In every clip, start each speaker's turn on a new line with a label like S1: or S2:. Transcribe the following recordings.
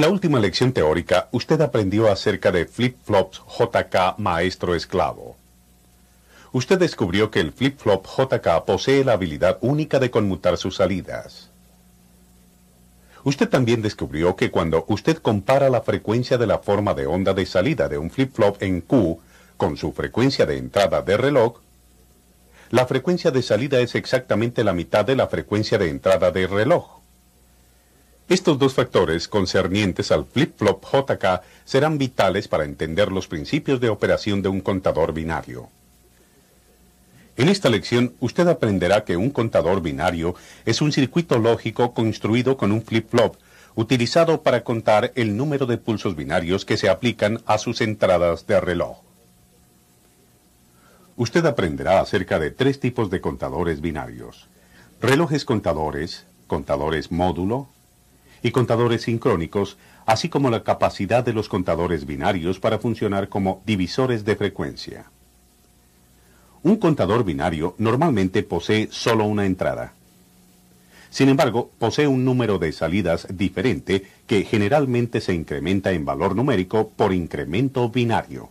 S1: la última lección teórica, usted aprendió acerca de flip-flops JK maestro-esclavo. Usted descubrió que el flip-flop JK posee la habilidad única de conmutar sus salidas. Usted también descubrió que cuando usted compara la frecuencia de la forma de onda de salida de un flip-flop en Q con su frecuencia de entrada de reloj, la frecuencia de salida es exactamente la mitad de la frecuencia de entrada de reloj. Estos dos factores concernientes al flip-flop JK serán vitales para entender los principios de operación de un contador binario. En esta lección, usted aprenderá que un contador binario es un circuito lógico construido con un flip-flop, utilizado para contar el número de pulsos binarios que se aplican a sus entradas de reloj. Usted aprenderá acerca de tres tipos de contadores binarios: relojes contadores, contadores módulo y contadores sincrónicos, así como la capacidad de los contadores binarios para funcionar como divisores de frecuencia. Un contador binario normalmente posee solo una entrada. Sin embargo, posee un número de salidas diferente que generalmente se incrementa en valor numérico por incremento binario.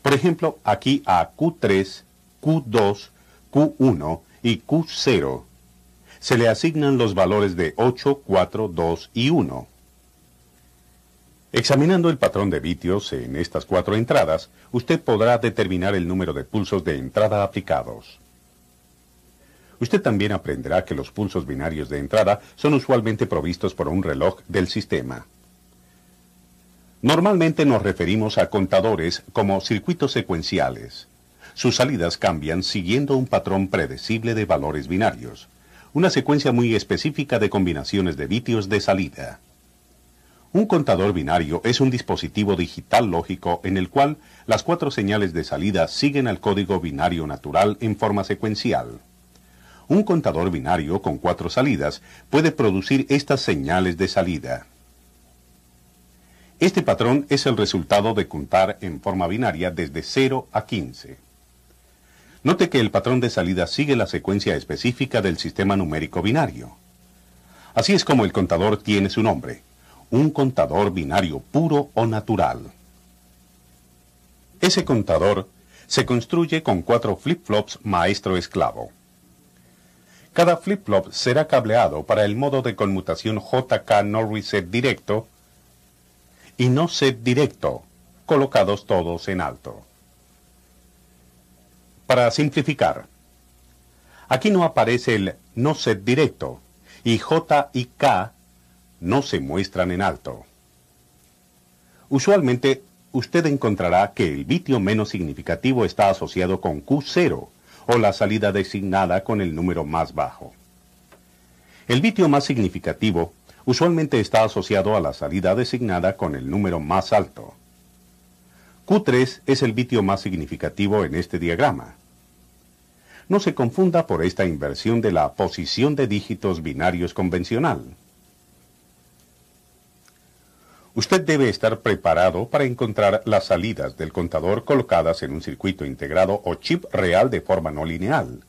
S1: Por ejemplo, aquí a Q3, Q2, Q1 y Q0 se le asignan los valores de 8, 4, 2 y 1. Examinando el patrón de vitios en estas cuatro entradas, usted podrá determinar el número de pulsos de entrada aplicados. Usted también aprenderá que los pulsos binarios de entrada son usualmente provistos por un reloj del sistema. Normalmente nos referimos a contadores como circuitos secuenciales. Sus salidas cambian siguiendo un patrón predecible de valores binarios, una secuencia muy específica de combinaciones de vitios de salida. Un contador binario es un dispositivo digital lógico en el cual las cuatro señales de salida siguen al código binario natural en forma secuencial. Un contador binario con cuatro salidas puede producir estas señales de salida. Este patrón es el resultado de contar en forma binaria desde 0 a 15. Note que el patrón de salida sigue la secuencia específica del sistema numérico binario. Así es como el contador tiene su nombre: un contador binario puro o natural. Ese contador se construye con cuatro flip-flops maestro-esclavo. Cada flip-flop será cableado para el modo de conmutación JK no reset directo y no set directo, colocados todos en alto. Para simplificar, aquí no aparece el no set directo, y J y K no se muestran en alto. Usualmente, usted encontrará que el vitio menos significativo está asociado con Q0, o la salida designada con el número más bajo. El vitio más significativo usualmente está asociado a la salida designada con el número más alto. Q3 es el vitio más significativo en este diagrama. No se confunda por esta inversión de la posición de dígitos binarios convencional. Usted debe estar preparado para encontrar las salidas del contador colocadas en un circuito integrado o chip real de forma no lineal.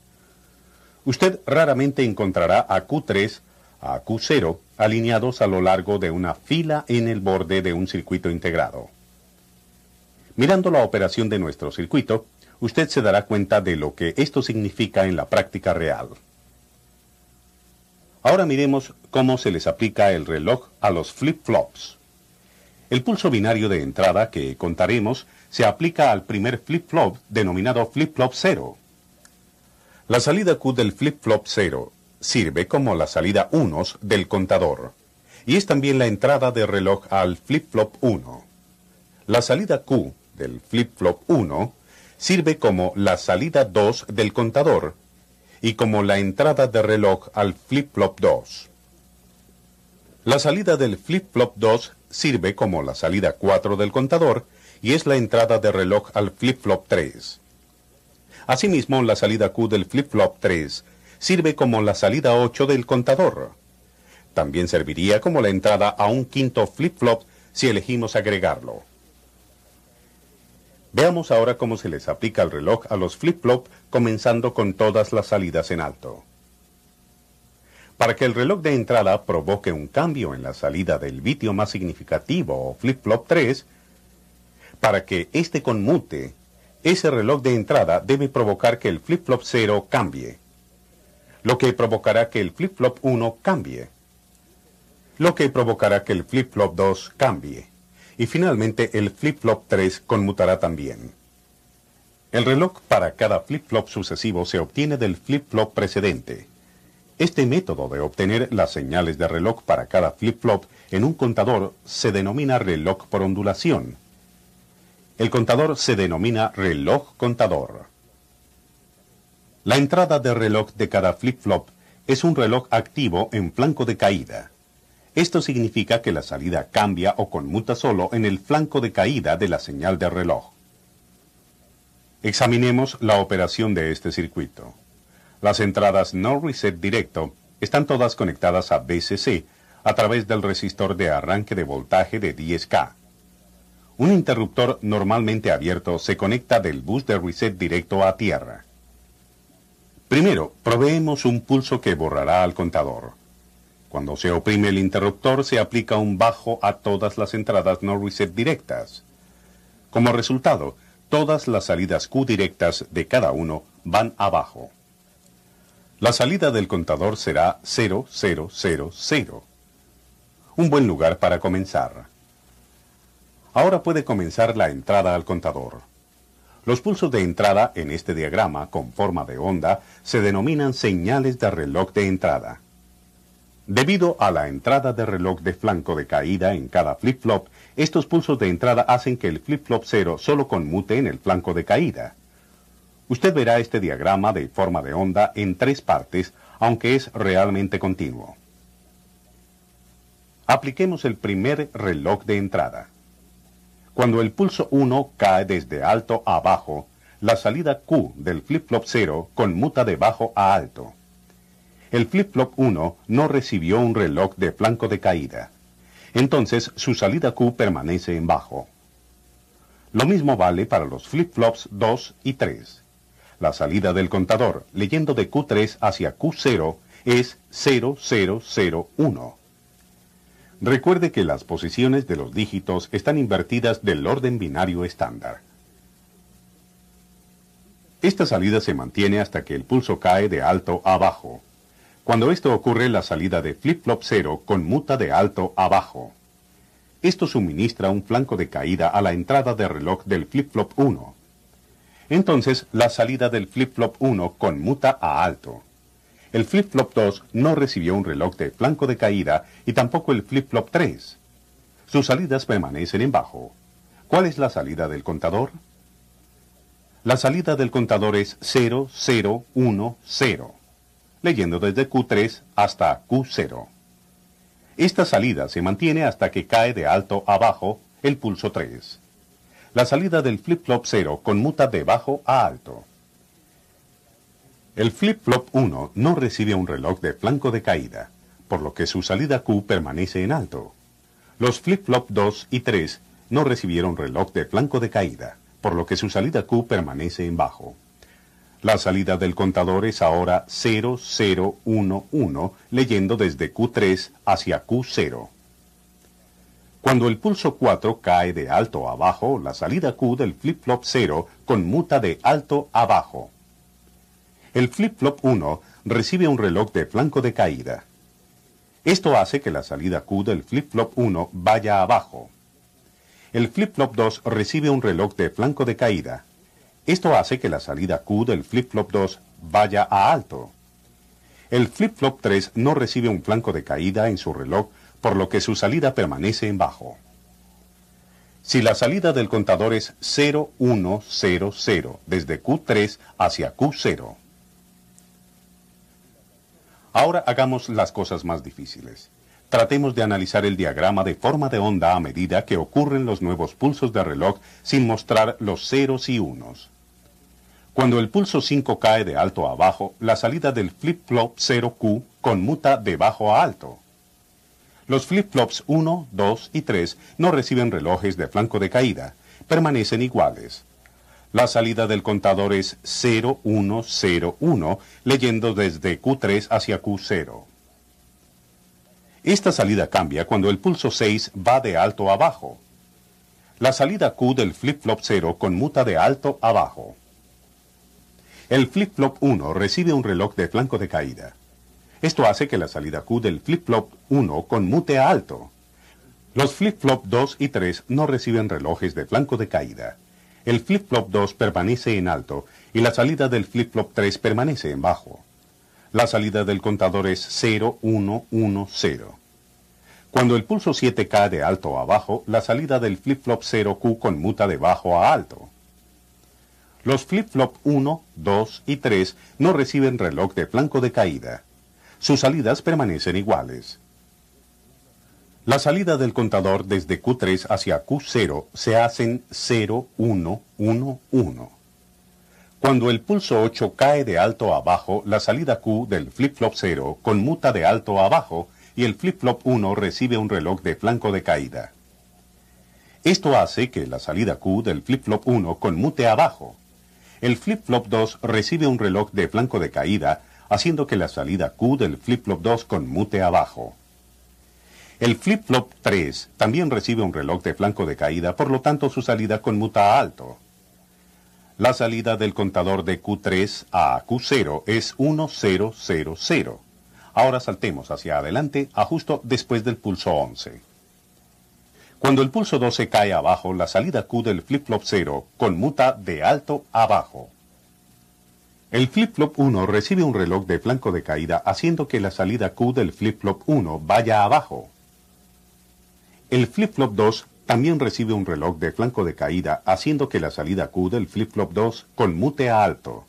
S1: Usted raramente encontrará a Q3 a Q0 alineados a lo largo de una fila en el borde de un circuito integrado. Mirando la operación de nuestro circuito, usted se dará cuenta de lo que esto significa en la práctica real. Ahora miremos cómo se les aplica el reloj a los flip-flops. El pulso binario de entrada que contaremos se aplica al primer flip-flop denominado flip-flop 0. La salida Q del flip-flop 0 sirve como la salida unos del contador, y es también la entrada de reloj al flip-flop 1. La salida Q del flip-flop 1 sirve como la salida 2 del contador, y como la entrada de reloj al flip-flop 2. La salida del flip-flop 2 sirve como la salida 4 del contador, y es la entrada de reloj al flip-flop 3. Asimismo, la salida Q del flip-flop 3 sirve como la salida 8 del contador. También serviría como la entrada a un quinto flip-flop si elegimos agregarlo. Veamos ahora cómo se les aplica el reloj a los flip-flop, comenzando con todas las salidas en alto. Para que el reloj de entrada provoque un cambio en la salida del bitio más significativo o flip-flop 3, para que éste conmute, ese reloj de entrada debe provocar que el flip-flop 0 cambie, lo que provocará que el flip-flop 1 cambie, lo que provocará que el flip-flop 2 cambie, y finalmente el flip-flop 3 conmutará también. El reloj para cada flip-flop sucesivo se obtiene del flip-flop precedente. Este método de obtener las señales de reloj para cada flip-flop en un contador se denomina reloj por ondulación. El contador se denomina reloj contador. La entrada de reloj de cada flip-flop es un reloj activo en flanco de caída. Esto significa que la salida cambia o conmuta solo en el flanco de caída de la señal de reloj. Examinemos la operación de este circuito. Las entradas no reset directo están todas conectadas a VCC a través del resistor de arranque de voltaje de 10K. Un interruptor normalmente abierto se conecta del bus de reset directo a tierra. Primero, proveemos un pulso que borrará al contador. Cuando se oprime el interruptor, se aplica un bajo a todas las entradas no reset directas. Como resultado, todas las salidas Q directas de cada uno van abajo. La salida del contador será 0, 0, 0, 0. Un buen lugar para comenzar. Ahora puede comenzar la entrada al contador. Los pulsos de entrada en este diagrama con forma de onda se denominan señales de reloj de entrada. Debido a la entrada de reloj de flanco de caída en cada flip-flop, estos pulsos de entrada hacen que el flip-flop 0 solo conmute en el flanco de caída. Usted verá este diagrama de forma de onda en 3 partes, aunque es realmente continuo. Apliquemos el primer reloj de entrada. Cuando el pulso 1 cae desde alto a bajo, la salida Q del flip-flop 0 conmuta de bajo a alto. El flip-flop 1 no recibió un reloj de flanco de caída. Entonces su salida Q permanece en bajo. Lo mismo vale para los flip-flops 2 y 3. La salida del contador, leyendo de Q3 hacia Q0, es 0, 0, 0, 1. Recuerde que las posiciones de los dígitos están invertidas del orden binario estándar. Esta salida se mantiene hasta que el pulso cae de alto a bajo. Cuando esto ocurre, la salida de flip-flop 0 conmuta de alto a bajo. Esto suministra un flanco de caída a la entrada de reloj del flip-flop 1. Entonces, la salida del flip-flop 1 conmuta a alto. El flip-flop 2 no recibió un reloj de flanco de caída y tampoco el flip-flop 3. Sus salidas permanecen en bajo. ¿Cuál es la salida del contador? La salida del contador es 0, 0, 1, 0, leyendo desde Q3 hasta Q0. Esta salida se mantiene hasta que cae de alto a bajo el pulso 3. La salida del flip-flop 0 conmuta de bajo a alto. El flip-flop 1 no recibe un reloj de flanco de caída, por lo que su salida Q permanece en alto. Los flip-flop 2 y 3 no recibieron reloj de flanco de caída, por lo que su salida Q permanece en bajo. La salida del contador es ahora 0, 0, 1, 1, leyendo desde Q3 hacia Q0. Cuando el pulso 4 cae de alto a bajo, la salida Q del flip-flop 0 conmuta de alto a bajo. El flip-flop 1 recibe un reloj de flanco de caída. Esto hace que la salida Q del flip-flop 1 vaya abajo. El flip-flop 2 recibe un reloj de flanco de caída. Esto hace que la salida Q del flip-flop 2 vaya a alto. El flip-flop 3 no recibe un flanco de caída en su reloj, por lo que su salida permanece en bajo. Si la salida del contador es 0, 1, 0, 0, desde Q3 hacia Q0. Ahora hagamos las cosas más difíciles. Tratemos de analizar el diagrama de forma de onda a medida que ocurren los nuevos pulsos de reloj sin mostrar los ceros y unos. Cuando el pulso 5 cae de alto a bajo, la salida del flip-flop 0Q conmuta de bajo a alto. Los flip-flops 1, 2 y 3 no reciben relojes de flanco de caída, permanecen iguales. La salida del contador es 0, 1, 0, 1, leyendo desde Q3 hacia Q0. Esta salida cambia cuando el pulso 6 va de alto a bajo. La salida Q del flip-flop 0 conmuta de alto a bajo. El flip-flop 1 recibe un reloj de flanco de caída. Esto hace que la salida Q del flip-flop 1 conmute a alto. Los flip-flop 2 y 3 no reciben relojes de flanco de caída. El flip-flop 2 permanece en alto y la salida del flip-flop 3 permanece en bajo. La salida del contador es 0, 1, 1, 0. Cuando el pulso 7 cae de alto a bajo, la salida del flip-flop 0Q conmuta de bajo a alto. Los flip-flop 1, 2 y 3 no reciben reloj de flanco de caída. Sus salidas permanecen iguales. La salida del contador desde Q3 hacia Q0 se hacen 0, 1, 1, 1. Cuando el pulso 8 cae de alto a bajo, la salida Q del flip-flop 0 conmuta de alto a bajo y el flip-flop 1 recibe un reloj de flanco de caída. Esto hace que la salida Q del flip-flop 1 conmute a bajo. El flip-flop 2 recibe un reloj de flanco de caída, haciendo que la salida Q del flip-flop 2 conmute a bajo. El flip-flop 3 también recibe un reloj de flanco de caída, por lo tanto su salida conmuta a alto. La salida del contador de Q3 a Q0 es 1, 0, 0, 0. Ahora saltemos hacia adelante a justo después del pulso 11. Cuando el pulso 12 cae abajo, la salida Q del flip-flop 0 conmuta de alto a bajo. El flip-flop 1 recibe un reloj de flanco de caída, haciendo que la salida Q del flip-flop 1 vaya abajo. El flip-flop 2 también recibe un reloj de flanco de caída, haciendo que la salida Q del flip-flop 2 conmute a alto.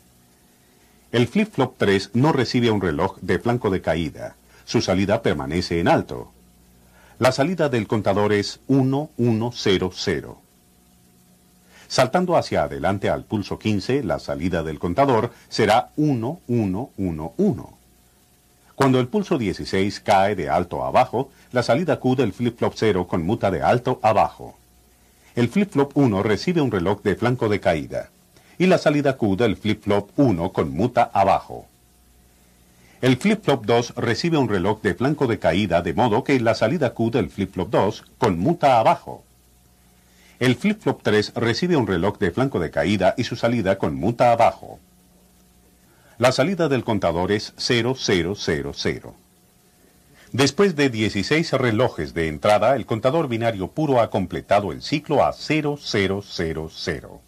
S1: El flip-flop 3 no recibe un reloj de flanco de caída. Su salida permanece en alto. La salida del contador es 1, 1, 0, 0. Saltando hacia adelante al pulso 15, la salida del contador será 1, 1, 1, 1. Cuando el pulso 16 cae de alto a bajo, la salida Q del flip-flop 0 conmuta de alto a bajo. El flip-flop 1 recibe un reloj de flanco de caída, y la salida Q del flip-flop 1 conmuta abajo. El flip-flop 2 recibe un reloj de flanco de caída, de modo que la salida Q del flip-flop 2 conmuta abajo. El flip-flop 3 recibe un reloj de flanco de caída y su salida conmuta abajo. La salida del contador es 0, 0, 0, 0. Después de 16 relojes de entrada, el contador binario puro ha completado el ciclo a 0, 0, 0, 0.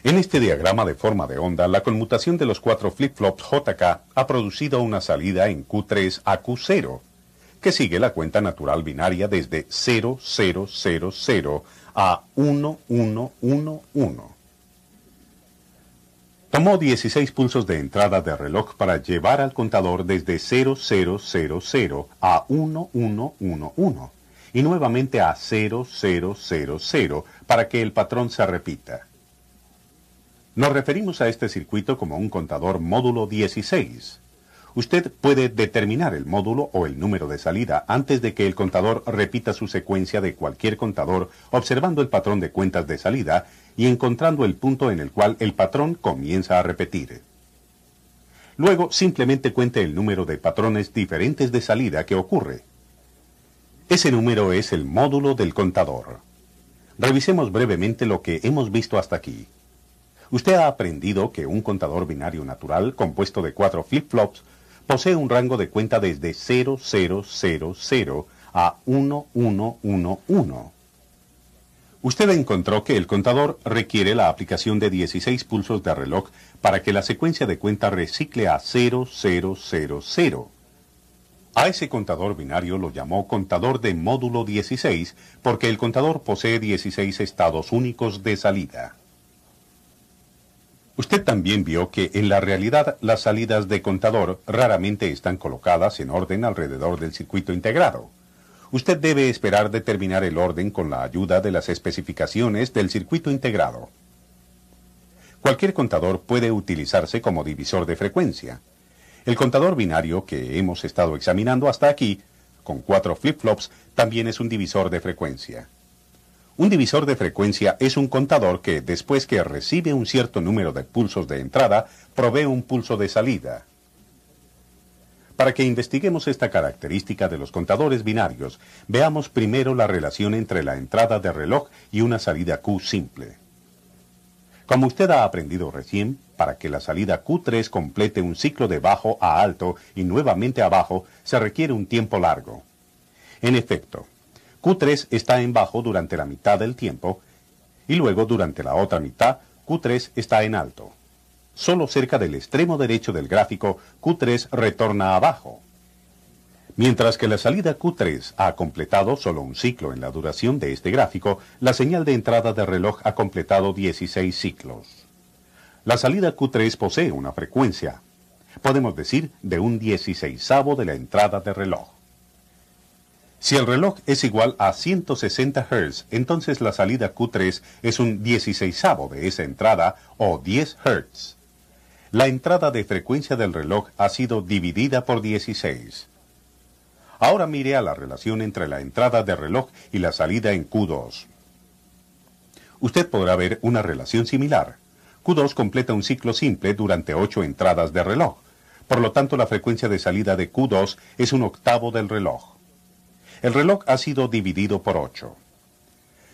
S1: En este diagrama de forma de onda, la conmutación de los 4 flip-flops JK ha producido una salida en Q3 a Q0, que sigue la cuenta natural binaria desde 0, 0, 0, 0 a 1, 1, 1, 1. Tomó 16 pulsos de entrada de reloj para llevar al contador desde 0, 0, 0, 0 a 1, 1, 1, 1 y nuevamente a 0, 0, 0, 0 para que el patrón se repita. Nos referimos a este circuito como un contador módulo 16. Usted puede determinar el módulo o el número de salida antes de que el contador repita su secuencia de cualquier contador, observando el patrón de cuentas de salida y encontrando el punto en el cual el patrón comienza a repetir. Luego simplemente cuente el número de patrones diferentes de salida que ocurre. Ese número es el módulo del contador. Revisemos brevemente lo que hemos visto hasta aquí. Usted ha aprendido que un contador binario natural compuesto de 4 flip-flops posee un rango de cuenta desde 0, 0, 0, 0 a 1, 1, 1, 1. Usted encontró que el contador requiere la aplicación de 16 pulsos de reloj para que la secuencia de cuenta recicle a 0, 0, 0, 0. A ese contador binario lo llamó contador de módulo 16 porque el contador posee 16 estados únicos de salida. Usted también vio que en la realidad las salidas de contador raramente están colocadas en orden alrededor del circuito integrado. Usted debe esperar determinar el orden con la ayuda de las especificaciones del circuito integrado. Cualquier contador puede utilizarse como divisor de frecuencia. El contador binario que hemos estado examinando hasta aquí, con 4 flip-flops, también es un divisor de frecuencia. Un divisor de frecuencia es un contador que, después que recibe un cierto número de pulsos de entrada, provee un pulso de salida. Para que investiguemos esta característica de los contadores binarios, veamos primero la relación entre la entrada de reloj y una salida Q simple. Como usted ha aprendido recién, para que la salida Q3 complete un ciclo de bajo a alto y nuevamente a bajo, se requiere un tiempo largo. En efecto, Q3 está en bajo durante la mitad del tiempo y luego durante la otra mitad, Q3 está en alto. Solo cerca del extremo derecho del gráfico, Q3 retorna abajo. Mientras que la salida Q3 ha completado solo un ciclo en la duración de este gráfico, la señal de entrada de reloj ha completado 16 ciclos. La salida Q3 posee una frecuencia, podemos decir, de un 16avo de la entrada de reloj. Si el reloj es igual a 160 Hz, entonces la salida Q3 es un 16avo de esa entrada, o 10 Hz. La entrada de frecuencia del reloj ha sido dividida por 16. Ahora mire a la relación entre la entrada de reloj y la salida en Q2. Usted podrá ver una relación similar. Q2 completa un ciclo simple durante 8 entradas de reloj. Por lo tanto, la frecuencia de salida de Q2 es un octavo del reloj. El reloj ha sido dividido por 8.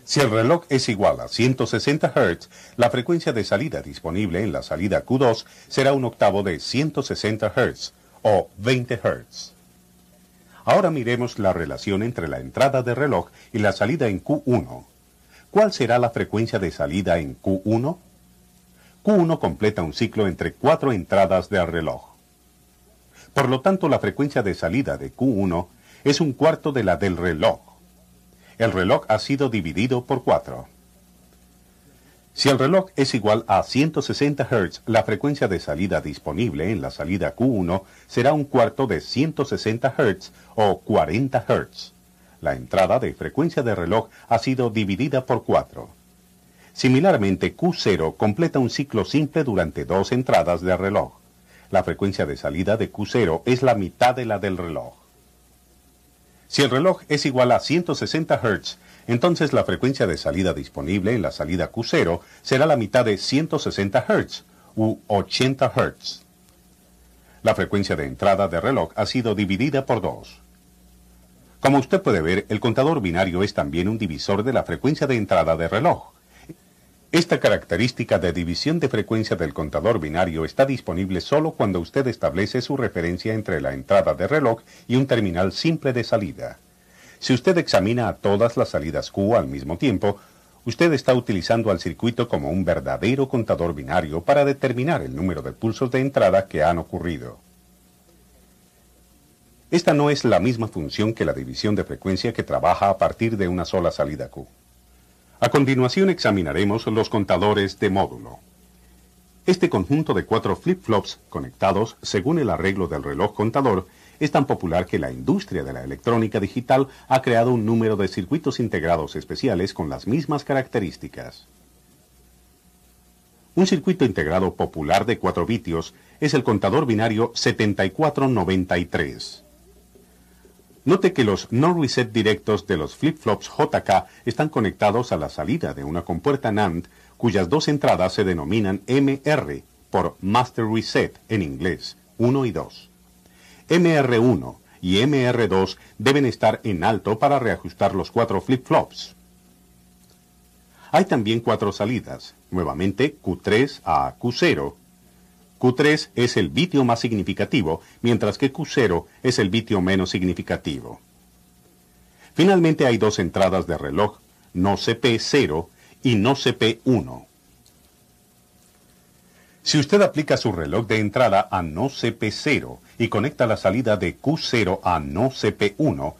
S1: Si el reloj es igual a 160 Hz, la frecuencia de salida disponible en la salida Q2 será un octavo de 160 Hz, o 20 Hz. Ahora miremos la relación entre la entrada de reloj y la salida en Q1. ¿Cuál será la frecuencia de salida en Q1? Q1 completa un ciclo entre 4 entradas del reloj. Por lo tanto, la frecuencia de salida de Q1 es un cuarto de la del reloj. El reloj ha sido dividido por 4. Si el reloj es igual a 160 Hz, la frecuencia de salida disponible en la salida Q1 será un cuarto de 160 Hz o 40 Hz. La entrada de frecuencia de reloj ha sido dividida por 4. Similarmente, Q0 completa un ciclo simple durante 2 entradas de reloj. La frecuencia de salida de Q0 es la mitad de la del reloj. Si el reloj es igual a 160 Hz, entonces la frecuencia de salida disponible en la salida Q0 será la mitad de 160 Hz, u 80 Hz. La frecuencia de entrada de reloj ha sido dividida por 2. Como usted puede ver, el contador binario es también un divisor de la frecuencia de entrada de reloj. Esta característica de división de frecuencia del contador binario está disponible solo cuando usted establece su referencia entre la entrada de reloj y un terminal simple de salida. Si usted examina a todas las salidas Q al mismo tiempo, usted está utilizando al circuito como un verdadero contador binario para determinar el número de pulsos de entrada que han ocurrido. Esta no es la misma función que la división de frecuencia que trabaja a partir de una sola salida Q. A continuación examinaremos los contadores de módulo. Este conjunto de 4 flip-flops conectados según el arreglo del reloj contador es tan popular que la industria de la electrónica digital ha creado un número de circuitos integrados especiales con las mismas características. Un circuito integrado popular de 4 vitios es el contador binario 7493. Note que los no reset directos de los flip-flops JK están conectados a la salida de una compuerta NAND cuyas 2 entradas se denominan MR por Master Reset en inglés, 1 y 2. MR1 y MR2 deben estar en alto para reajustar los 4 flip-flops. Hay también 4 salidas, nuevamente Q3 a Q0. Q3 es el bitio más significativo, mientras que Q0 es el bitio menos significativo. Finalmente hay 2 entradas de reloj, no CP0 y no CP1. Si usted aplica su reloj de entrada a no CP0 y conecta la salida de Q0 a no CP1,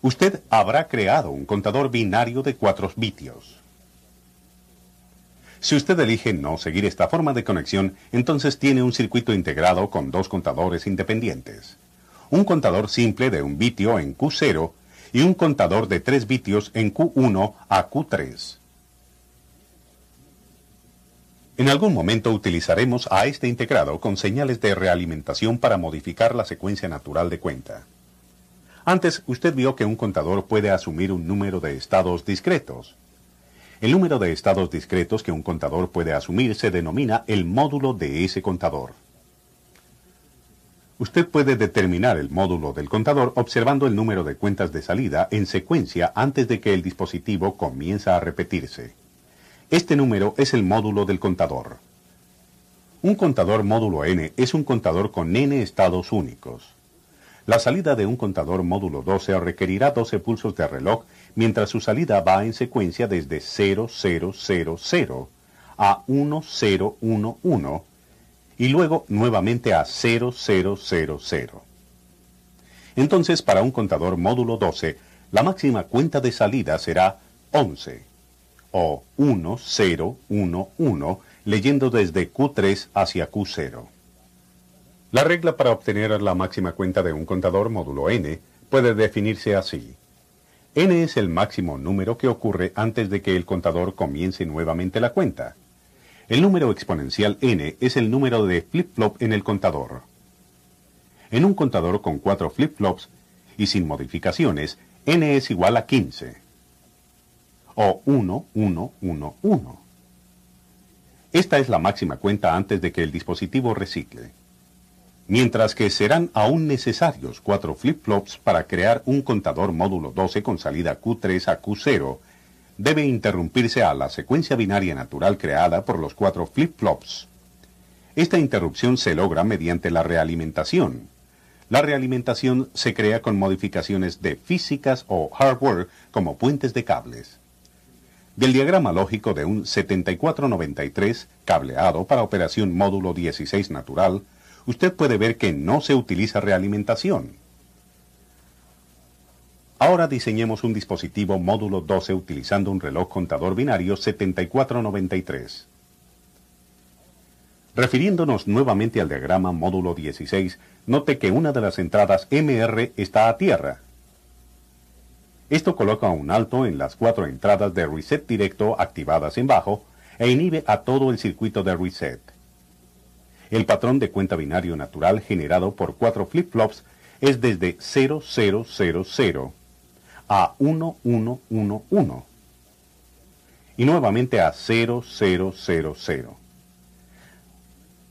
S1: usted habrá creado un contador binario de 4 vitios. Si usted elige no seguir esta forma de conexión, entonces tiene un circuito integrado con 2 contadores independientes. Un contador simple de un bitio en Q0 y un contador de 3 vitios en Q1 a Q3. En algún momento utilizaremos a este integrado con señales de realimentación para modificar la secuencia natural de cuenta. Antes, usted vio que un contador puede asumir un número de estados discretos. El número de estados discretos que un contador puede asumir se denomina el módulo de ese contador. Usted puede determinar el módulo del contador observando el número de cuentas de salida en secuencia antes de que el dispositivo comience a repetirse. Este número es el módulo del contador. Un contador módulo n es un contador con n estados únicos. La salida de un contador módulo 12 requerirá 12 pulsos de reloj, mientras su salida va en secuencia desde 0000 a 1011 y luego nuevamente a 0000. Entonces, para un contador módulo 12, la máxima cuenta de salida será 11, o 1011, leyendo desde Q3 hacia Q0. La regla para obtener la máxima cuenta de un contador módulo n puede definirse así. N es el máximo número que ocurre antes de que el contador comience nuevamente la cuenta. El número exponencial n es el número de flip-flop en el contador. En un contador con 4 flip-flops y sin modificaciones, n es igual a 15, o 1111. Esta es la máxima cuenta antes de que el dispositivo recicle. Mientras que serán aún necesarios 4 flip-flops para crear un contador módulo 12 con salida Q3 a Q0, debe interrumpirse a la secuencia binaria natural creada por los 4 flip-flops. Esta interrupción se logra mediante la realimentación. La realimentación se crea con modificaciones de físicas o hardware como puentes de cables. Del diagrama lógico de un 7493 cableado para operación módulo 16 natural, usted puede ver que no se utiliza realimentación. Ahora diseñemos un dispositivo módulo 12 utilizando un reloj contador binario 7493. Refiriéndonos nuevamente al diagrama módulo 16, note que una de las entradas MR está a tierra. Esto coloca un alto en las 4 entradas de reset directo activadas en bajo e inhibe a todo el circuito de reset. El patrón de cuenta binario natural generado por 4 flip-flops es desde 0000 a 1111 y nuevamente a 0000.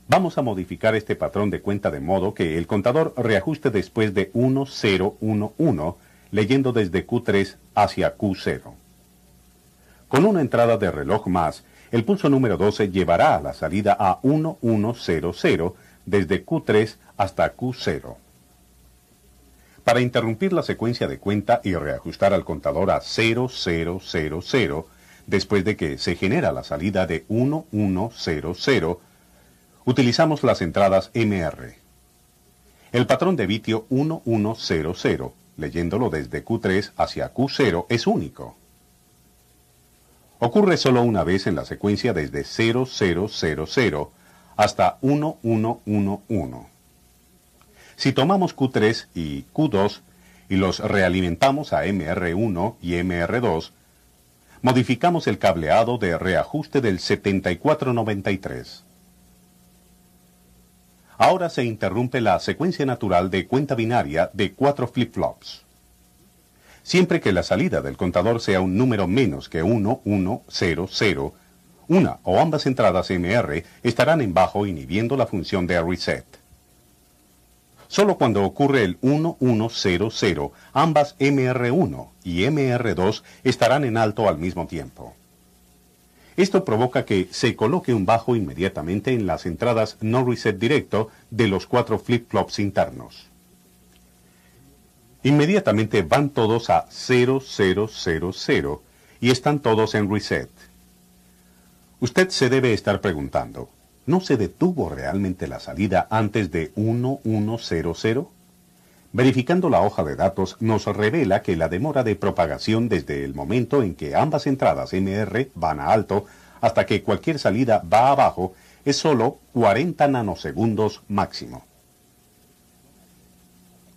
S1: Vamos a modificar este patrón de cuenta de modo que el contador reajuste después de 1011, leyendo desde Q3 hacia Q0. Con una entrada de reloj más, el pulso número 12 llevará a la salida a 1100 desde Q3 hasta Q0. Para interrumpir la secuencia de cuenta y reajustar al contador a 0000, después de que se genera la salida de 1100, utilizamos las entradas MR. El patrón de bitio 1100, leyéndolo desde Q3 hacia Q0, es único. Ocurre solo una vez en la secuencia desde 0000 hasta 1111. Si tomamos Q3 y Q2 y los realimentamos a MR1 y MR2, modificamos el cableado de reajuste del 7493. Ahora se interrumpe la secuencia natural de cuenta binaria de 4 flip-flops. Siempre que la salida del contador sea un número menos que 1100, una o ambas entradas MR estarán en bajo inhibiendo la función de reset. Solo cuando ocurre el 1100, ambas MR1 y MR2 estarán en alto al mismo tiempo. Esto provoca que se coloque un bajo inmediatamente en las entradas no reset directo de los 4 flip-flops internos. Inmediatamente van todos a 0000 y están todos en reset. Usted se debe estar preguntando, ¿no se detuvo realmente la salida antes de 1100? Verificando la hoja de datos nos revela que la demora de propagación desde el momento en que ambas entradas MR van a alto hasta que cualquier salida va a bajo es solo 40 nanosegundos máximo.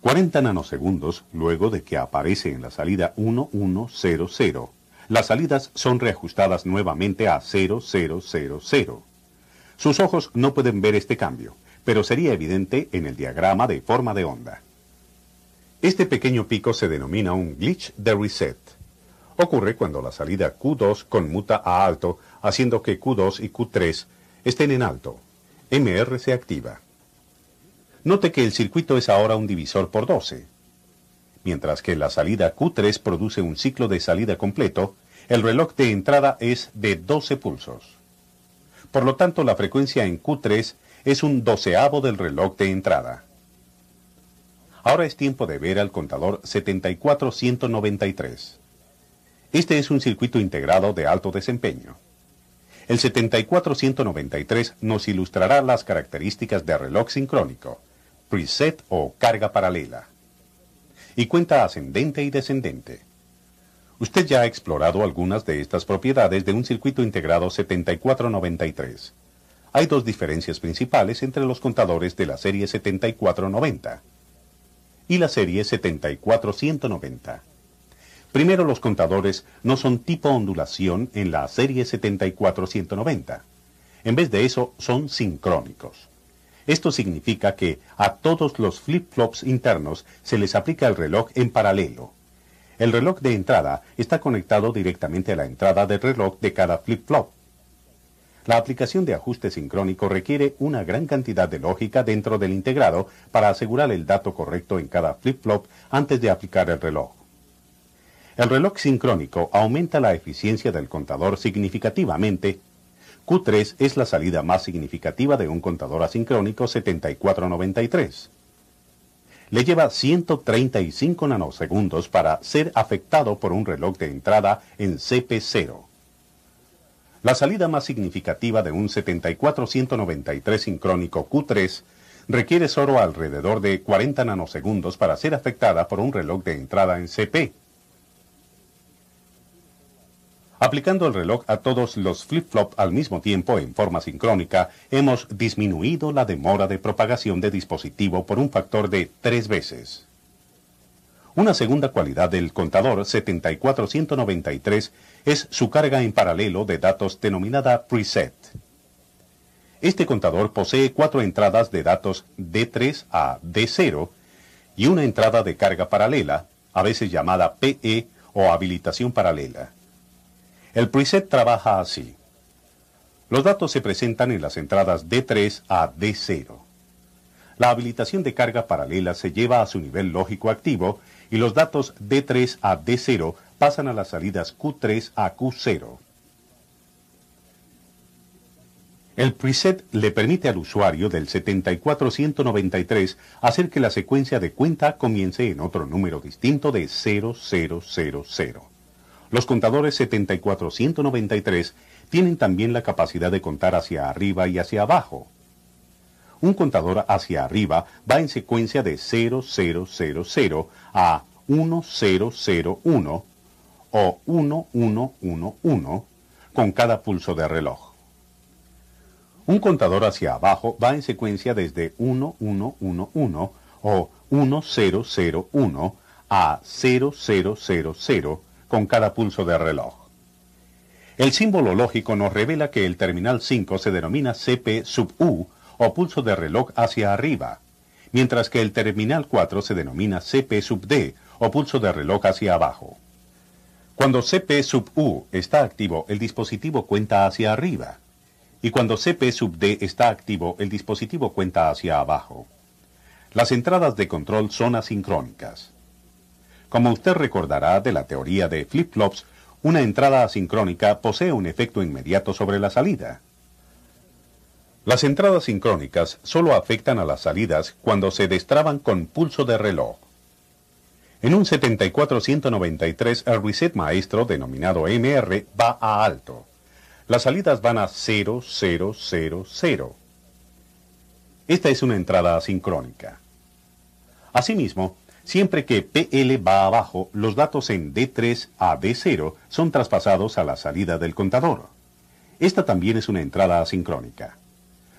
S1: 40 nanosegundos luego de que aparece en la salida 1100. Las salidas son reajustadas nuevamente a 0000. Sus ojos no pueden ver este cambio, pero sería evidente en el diagrama de forma de onda. Este pequeño pico se denomina un glitch de reset. Ocurre cuando la salida Q2 conmuta a alto, haciendo que Q2 y Q3 estén en alto. MR se activa. Note que el circuito es ahora un divisor por 12. Mientras que la salida Q3 produce un ciclo de salida completo, el reloj de entrada es de 12 pulsos. Por lo tanto, la frecuencia en Q3 es un doceavo del reloj de entrada. Ahora es tiempo de ver al contador 74193. Este es un circuito integrado de alto desempeño. El 74193 nos ilustrará las características de reloj sincrónico, preset o carga paralela, y cuenta ascendente y descendente. Usted ya ha explorado algunas de estas propiedades de un circuito integrado 7493. Hay dos diferencias principales entre los contadores de la serie 7490 y la serie 74190. Primero, los contadores no son tipo ondulación en la serie 74190. En vez de eso, son sincrónicos. Esto significa que a todos los flip-flops internos se les aplica el reloj en paralelo. El reloj de entrada está conectado directamente a la entrada del reloj de cada flip-flop. La aplicación de ajuste sincrónico requiere una gran cantidad de lógica dentro del integrado para asegurar el dato correcto en cada flip-flop antes de aplicar el reloj. El reloj sincrónico aumenta la eficiencia del contador significativamente. Q3 es la salida más significativa de un contador asincrónico 7493. Le lleva 135 nanosegundos para ser afectado por un reloj de entrada en CP0. La salida más significativa de un 74193 sincrónico Q3 requiere solo alrededor de 40 nanosegundos para ser afectada por un reloj de entrada en CP. Aplicando el reloj a todos los flip-flop al mismo tiempo en forma sincrónica, hemos disminuido la demora de propagación de dispositivo por un factor de 3 veces. Una segunda cualidad del contador 7493 es su carga en paralelo de datos denominada preset. Este contador posee 4 entradas de datos D3 a D0 y una entrada de carga paralela, a veces llamada PE o habilitación paralela. El preset trabaja así. Los datos se presentan en las entradas D3 a D0. La habilitación de carga paralela se lleva a su nivel lógico activo y los datos D3 a D0 pasan a las salidas Q3 a Q0. El preset le permite al usuario del 74193 hacer que la secuencia de cuenta comience en otro número distinto de 0000. Los contadores 74193 tienen también la capacidad de contar hacia arriba y hacia abajo. Un contador hacia arriba va en secuencia de 0000 a 1001 o 1111 con cada pulso de reloj. Un contador hacia abajo va en secuencia desde 1111 o 1001 a 0000 con cada pulso de reloj. El símbolo lógico nos revela que el terminal 5 se denomina CP sub U o pulso de reloj hacia arriba, mientras que el terminal 4 se denomina CP sub D o pulso de reloj hacia abajo. Cuando CP sub U está activo, el dispositivo cuenta hacia arriba, y cuando CP sub D está activo, el dispositivo cuenta hacia abajo. Las entradas de control son asincrónicas. Como usted recordará de la teoría de flip-flops, una entrada asincrónica posee un efecto inmediato sobre la salida. Las entradas sincrónicas solo afectan a las salidas cuando se destraban con pulso de reloj. En un 74193, el reset maestro, denominado MR, va a alto. Las salidas van a 0000. Esta es una entrada asincrónica. Asimismo, siempre que PL va abajo, los datos en D3 a D0 son traspasados a la salida del contador. Esta también es una entrada asincrónica.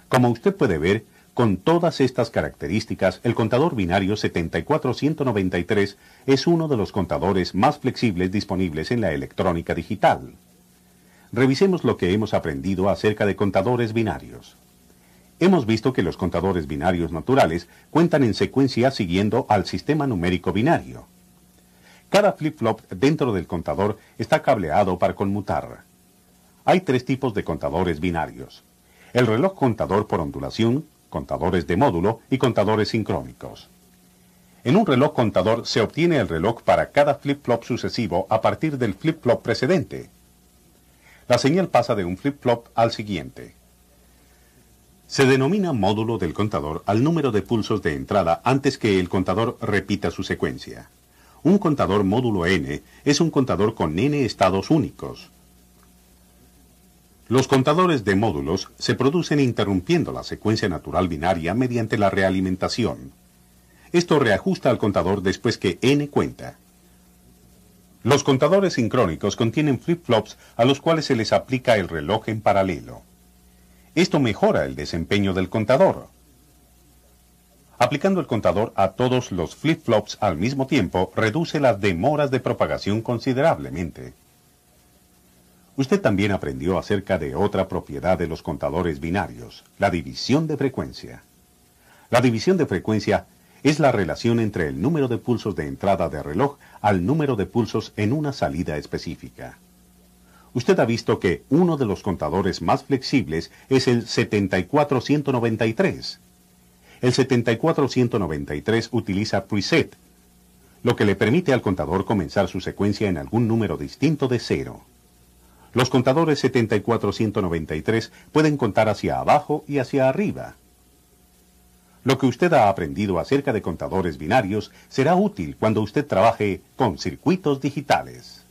S1: Como usted puede ver, con todas estas características, el contador binario 74193 es uno de los contadores más flexibles disponibles en la electrónica digital. Revisemos lo que hemos aprendido acerca de contadores binarios. Hemos visto que los contadores binarios naturales cuentan en secuencia siguiendo al sistema numérico binario. Cada flip-flop dentro del contador está cableado para conmutar. Hay 3 tipos de contadores binarios: el reloj contador por ondulación, contadores de módulo y contadores sincrónicos. En un reloj contador se obtiene el reloj para cada flip-flop sucesivo a partir del flip-flop precedente. La señal pasa de un flip-flop al siguiente. Se denomina módulo del contador al número de pulsos de entrada antes que el contador repita su secuencia. Un contador módulo n es un contador con n estados únicos. Los contadores de módulos se producen interrumpiendo la secuencia natural binaria mediante la realimentación. Esto reajusta al contador después que n cuenta. Los contadores sincrónicos contienen flip-flops a los cuales se les aplica el reloj en paralelo. Esto mejora el desempeño del contador. Aplicando el contador a todos los flip-flops al mismo tiempo reduce las demoras de propagación considerablemente. Usted también aprendió acerca de otra propiedad de los contadores binarios, la división de frecuencia. La división de frecuencia es la relación entre el número de pulsos de entrada de reloj al número de pulsos en una salida específica. Usted ha visto que uno de los contadores más flexibles es el 74193. El 74193 utiliza preset, lo que le permite al contador comenzar su secuencia en algún número distinto de 0. Los contadores 74193 pueden contar hacia abajo y hacia arriba. Lo que usted ha aprendido acerca de contadores binarios será útil cuando usted trabaje con circuitos digitales.